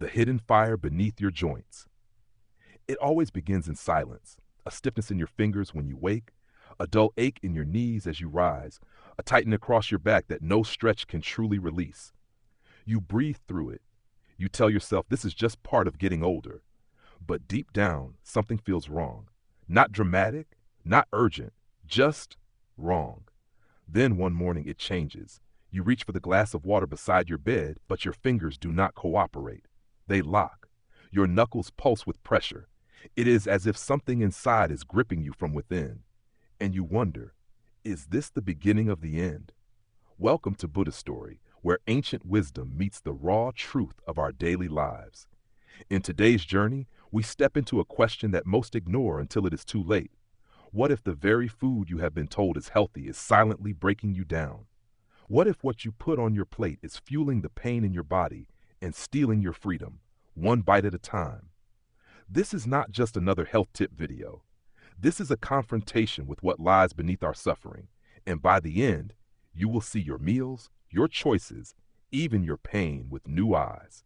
the hidden fire beneath your joints. It always begins in silence, a stiffness in your fingers when you wake, a dull ache in your knees as you rise, a tightening across your back that no stretch can truly release. You breathe through it. You tell yourself this is just part of getting older. But deep down, something feels wrong. Not dramatic, not urgent, just wrong. Then one morning it changes. You reach for the glass of water beside your bed, but your fingers do not cooperate. They lock. Your knuckles pulse with pressure. It is as if something inside is gripping you from within. And you wonder, is this the beginning of the end? Welcome to Buddha Story, where ancient wisdom meets the raw truth of our daily lives. In today's journey, we step into a question that most ignore until it is too late. What if the very food you have been told is healthy is silently breaking you down? What if what you put on your plate is fueling the pain in your body and stealing your freedom, one bite at a time? This is not just another health tip video. This is a confrontation with what lies beneath our suffering, and by the end, you will see your meals, your choices, even your pain with new eyes.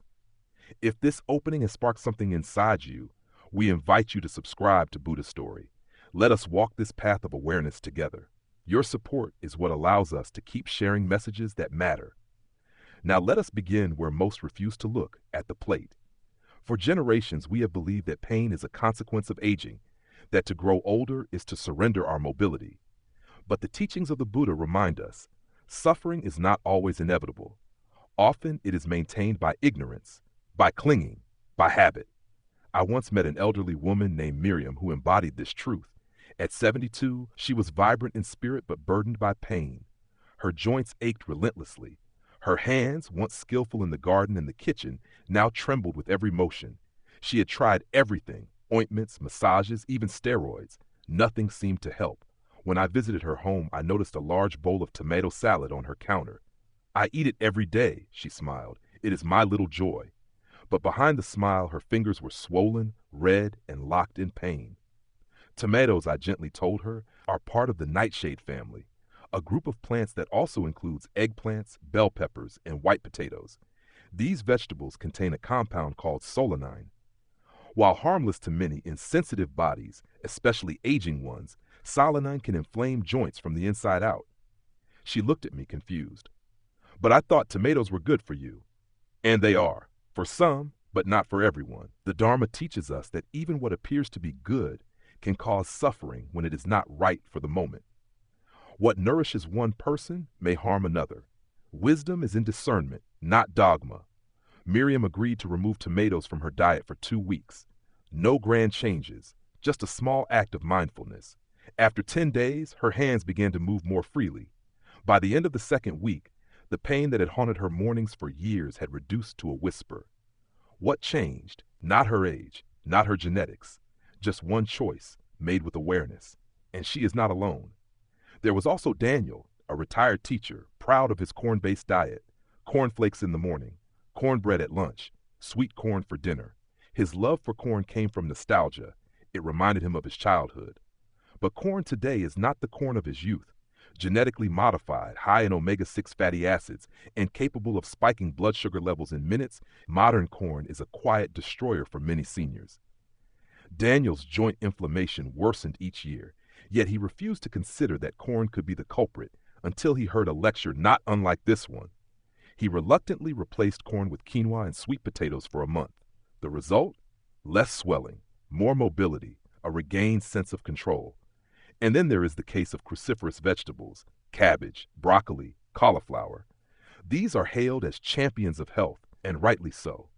If this opening has sparked something inside you, we invite you to subscribe to Buddha Story. Let us walk this path of awareness together. Your support is what allows us to keep sharing messages that matter. Now let us begin where most refuse to look, at the plate. For generations, we have believed that pain is a consequence of aging, that to grow older is to surrender our mobility. But the teachings of the Buddha remind us, suffering is not always inevitable. Often it is maintained by ignorance, by clinging, by habit. I once met an elderly woman named Miriam who embodied this truth. At 72, she was vibrant in spirit but burdened by pain. Her joints ached relentlessly. Her hands, once skillful in the garden and the kitchen, now trembled with every motion. She had tried everything, ointments, massages, even steroids. Nothing seemed to help. When I visited her home, I noticed a large bowl of tomato salad on her counter. "I eat it every day," she smiled. "It is my little joy." But behind the smile, her fingers were swollen, red, and locked in pain. Tomatoes, I gently told her, are part of the nightshade family, a group of plants that also includes eggplants, bell peppers, and white potatoes. These vegetables contain a compound called solanine. While harmless to many in sensitive bodies, especially aging ones, solanine can inflame joints from the inside out. She looked at me confused. "But I thought tomatoes were good for you." And they are, for some, but not for everyone. The Dharma teaches us that even what appears to be good can cause suffering when it is not right for the moment. What nourishes one person may harm another. Wisdom is in discernment, not dogma. Miriam agreed to remove tomatoes from her diet for 2 weeks. No grand changes, just a small act of mindfulness. After 10 days, her hands began to move more freely. By the end of the second week, the pain that had haunted her mornings for years had reduced to a whisper. What changed? Not her age, not her genetics. Just one choice, made with awareness. And she is not alone. There was also Daniel, a retired teacher, proud of his corn-based diet. Cornflakes in the morning, cornbread at lunch, sweet corn for dinner. His love for corn came from nostalgia. It reminded him of his childhood. But corn today is not the corn of his youth. Genetically modified, high in omega-6 fatty acids, and capable of spiking blood sugar levels in minutes, modern corn is a quiet destroyer for many seniors. Daniel's joint inflammation worsened each year, yet he refused to consider that corn could be the culprit until he heard a lecture not unlike this one. He reluctantly replaced corn with quinoa and sweet potatoes for a month. The result? Less swelling, more mobility, a regained sense of control. And then there is the case of cruciferous vegetables, cabbage, broccoli, cauliflower. These are hailed as champions of health, and rightly so.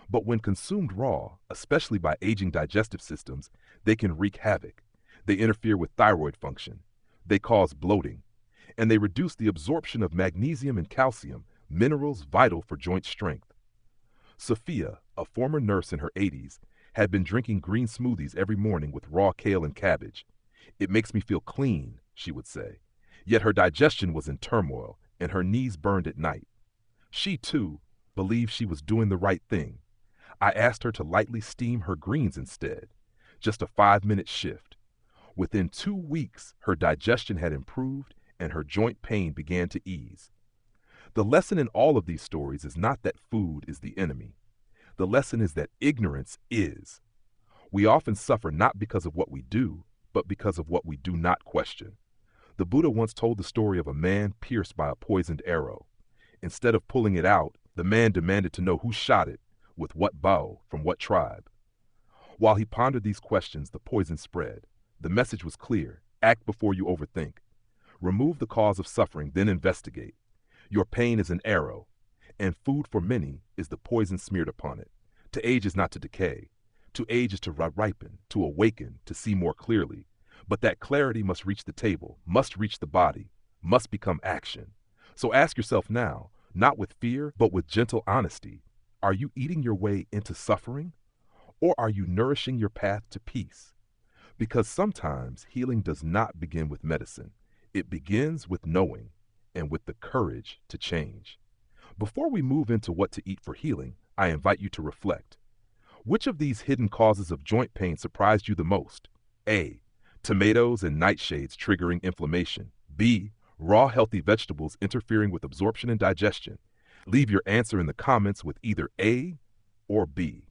But when consumed raw, especially by aging digestive systems, they can wreak havoc. They interfere with thyroid function. They cause bloating. And they reduce the absorption of magnesium and calcium, minerals vital for joint strength. Sophia, a former nurse in her 80s, had been drinking green smoothies every morning with raw kale and cabbage. "It makes me feel clean," she would say. Yet her digestion was in turmoil, and her knees burned at night. She, too, believed she was doing the right thing. I asked her to lightly steam her greens instead. Just a 5-minute shift. Within 2 weeks, her digestion had improved and her joint pain began to ease. The lesson in all of these stories is not that food is the enemy. The lesson is that ignorance is. We often suffer not because of what we do, but because of what we do not question. The Buddha once told the story of a man pierced by a poisoned arrow. Instead of pulling it out, the man demanded to know who shot it, with what bow, from what tribe. While he pondered these questions, the poison spread. The message was clear: act before you overthink. Remove the cause of suffering, then investigate. Your pain is an arrow, and food for many is the poison smeared upon it. To age is not to decay. To age is to ripen, to awaken, to see more clearly. But that clarity must reach the table, must reach the body, must become action. So ask yourself now, not with fear, but with gentle honesty, are you eating your way into suffering? Or are you nourishing your path to peace? Because sometimes healing does not begin with medicine. It begins with knowing and with the courage to change. Before we move into what to eat for healing, I invite you to reflect. Which of these hidden causes of joint pain surprised you the most? A. Tomatoes and nightshades triggering inflammation. B. Raw healthy vegetables interfering with absorption and digestion. Leave your answer in the comments with either A or B.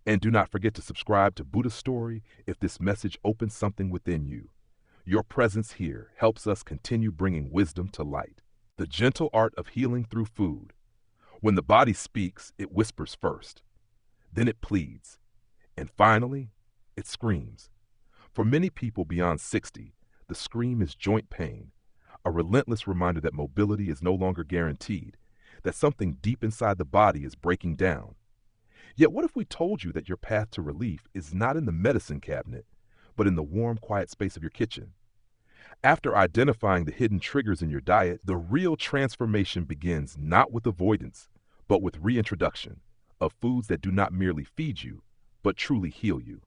And do not forget to subscribe to Buddha Story if this message opens something within you. Your presence here helps us continue bringing wisdom to light. The gentle art of healing through food. When the body speaks, it whispers first. Then it pleads. And finally, it screams. For many people beyond 60, the scream is joint pain, a relentless reminder that mobility is no longer guaranteed, that something deep inside the body is breaking down. Yet what if we told you that your path to relief is not in the medicine cabinet, but in the warm, quiet space of your kitchen? After identifying the hidden triggers in your diet, the real transformation begins not with avoidance, but with reintroduction of foods that do not merely feed you, but truly heal you.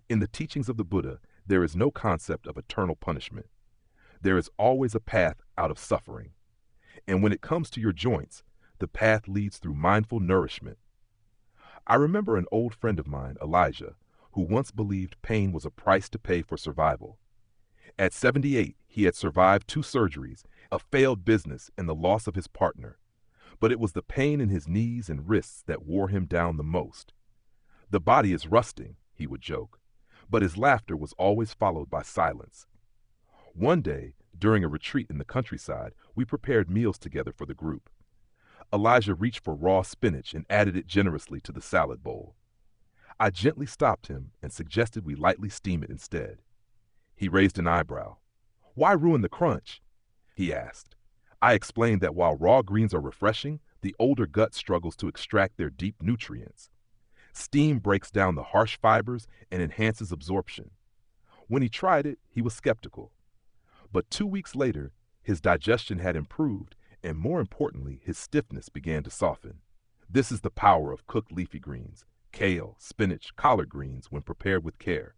In the teachings of the Buddha, there is no concept of eternal punishment. There is always a path out of suffering. And when it comes to your joints, the path leads through mindful nourishment. I remember an old friend of mine, Elijah, who once believed pain was a price to pay for survival. At 78, he had survived 2 surgeries, a failed business, and the loss of his partner. But it was the pain in his knees and wrists that wore him down the most. The body is rusting, he would joke, but his laughter was always followed by silence. One day, during a retreat in the countryside, we prepared meals together for the group. Elijah reached for raw spinach and added it generously to the salad bowl. I gently stopped him and suggested we lightly steam it instead. He raised an eyebrow. "Why ruin the crunch?" he asked. I explained that while raw greens are refreshing, the older gut struggles to extract their deep nutrients. Steam breaks down the harsh fibers and enhances absorption. When he tried it, he was skeptical. But 2 weeks later, his digestion had improved, and more importantly, his stiffness began to soften. This is the power of cooked leafy greens, kale, spinach, collard greens when prepared with care.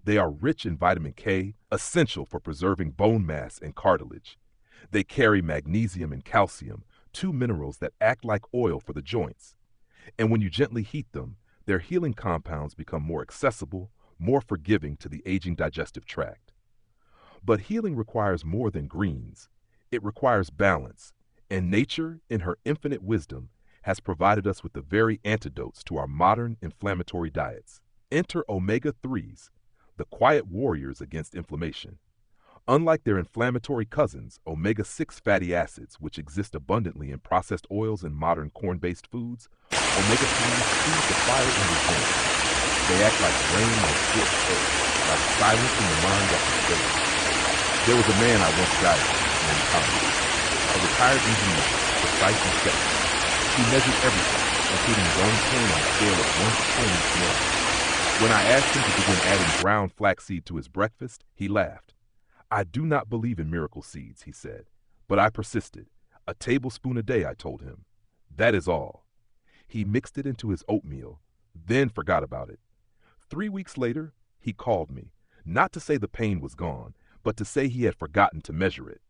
They are rich in vitamin K, essential for preserving bone mass and cartilage. They carry magnesium and calcium, 2 minerals that act like oil for the joints. And when you gently heat them, their healing compounds become more accessible, more forgiving to the aging digestive tract. But healing requires more than greens. It requires balance, and nature, in her infinite wisdom, has provided us with the very antidotes to our modern inflammatory diets. Enter omega-3s, the quiet warriors against inflammation. Unlike their inflammatory cousins, omega-6 fatty acids, which exist abundantly in processed oils and modern corn-based foods, omega-3s soothe the fire in the joints. They act like rain on scorched earth, like silencing the mind after space. There was a man I once guided named Thomas, a retired engineer, precise and skeptical. He measured everything, including his own pain on a scale of 1 to 10 each morning. When I asked him to begin adding ground flaxseed to his breakfast, he laughed. "I do not believe in miracle seeds," he said, but I persisted. "A tablespoon a day," I told him. "That is all." He mixed it into his oatmeal, then forgot about it. 3 weeks later, he called me, not to say the pain was gone, but to say he had forgotten to measure it.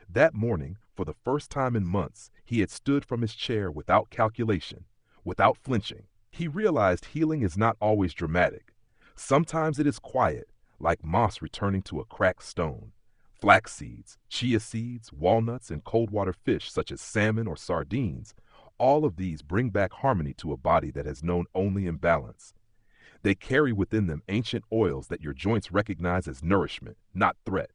That morning, for the first time in months, he had stood from his chair without calculation, without flinching. He realized healing is not always dramatic. Sometimes it is quiet, like moss returning to a cracked stone. Flax seeds, chia seeds, walnuts, and cold water fish such as salmon or sardines All of these bring back harmony to a body that has known only imbalance. They carry within them ancient oils that your joints recognize as nourishment, not threat.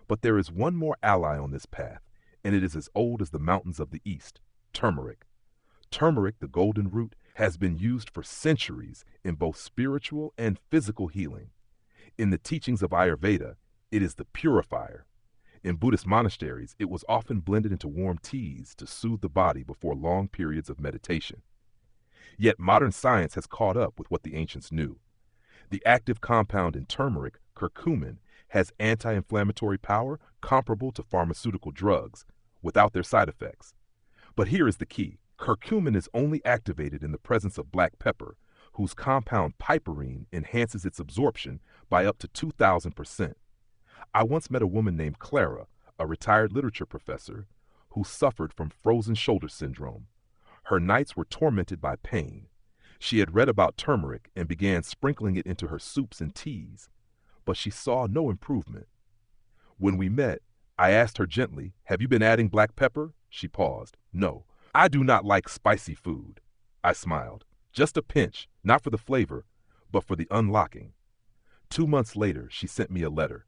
But there is one more ally on this path, and it is as old as the mountains of the East: turmeric. Turmeric, the golden root, has been used for centuries in both spiritual and physical healing. In the teachings of Ayurveda, it is the purifier. In Buddhist monasteries, it was often blended into warm teas to soothe the body before long periods of meditation. Yet modern science has caught up with what the ancients knew. The active compound in turmeric, curcumin, has anti-inflammatory power comparable to pharmaceutical drugs, without their side effects. But here is the key. Curcumin is only activated in the presence of black pepper, whose compound piperine enhances its absorption by up to 2,000%. I once met a woman named Clara, a retired literature professor, who suffered from frozen shoulder syndrome. Her nights were tormented by pain. She had read about turmeric and began sprinkling it into her soups and teas, but she saw no improvement. When we met, I asked her gently, "Have you been adding black pepper?" She paused. "No, I do not like spicy food." I smiled. "Just a pinch, not for the flavor, but for the unlocking." 2 months later, she sent me a letter.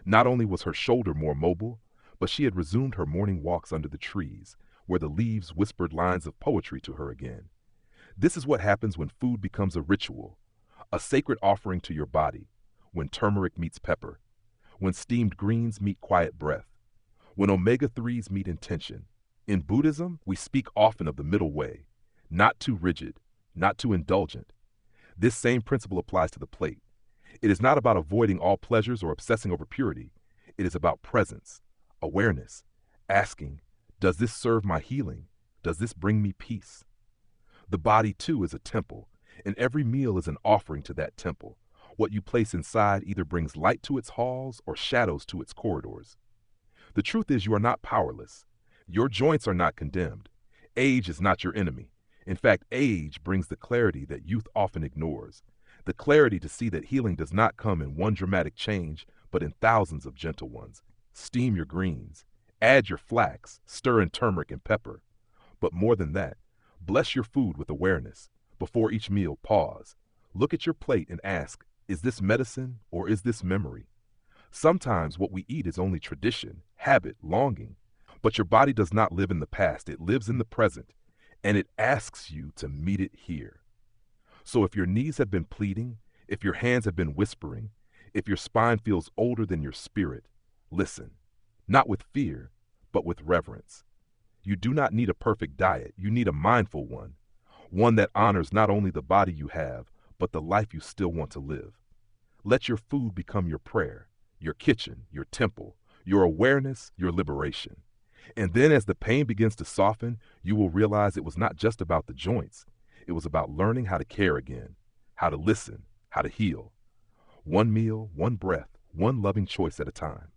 Not only was her shoulder more mobile, but she had resumed her morning walks under the trees, where the leaves whispered lines of poetry to her again. This is what happens when food becomes a ritual, a sacred offering to your body, when turmeric meets pepper, when steamed greens meet quiet breath, when omega-3s meet intention. In Buddhism, we speak often of the middle way, not too rigid, not too indulgent. This same principle applies to the plate. It is not about avoiding all pleasures or obsessing over purity. It is about presence, awareness, asking, does this serve my healing? Does this bring me peace? The body, too, is a temple, and every meal is an offering to that temple. What you place inside either brings light to its halls or shadows to its corridors. The truth is, you are not powerless. Your joints are not condemned. Age is not your enemy. In fact, age brings the clarity that youth often ignores. The clarity to see that healing does not come in one dramatic change, but in thousands of gentle ones. Steam your greens. Add your flax. Stir in turmeric and pepper. But more than that, bless your food with awareness. Before each meal, pause. Look at your plate and ask, is this medicine or is this memory? Sometimes what we eat is only tradition, habit, longing. But your body does not live in the past. It lives in the present, and it asks you to meet it here. So if your knees have been pleading, if your hands have been whispering, if your spine feels older than your spirit, listen, not with fear, but with reverence. You do not need a perfect diet. You need a mindful one, one that honors not only the body you have, but the life you still want to live. Let your food become your prayer, your kitchen, your temple, your awareness, your liberation. And then as the pain begins to soften, you will realize it was not just about the joints. It was about learning how to care again, how to listen, how to heal. One meal, one breath, one loving choice at a time.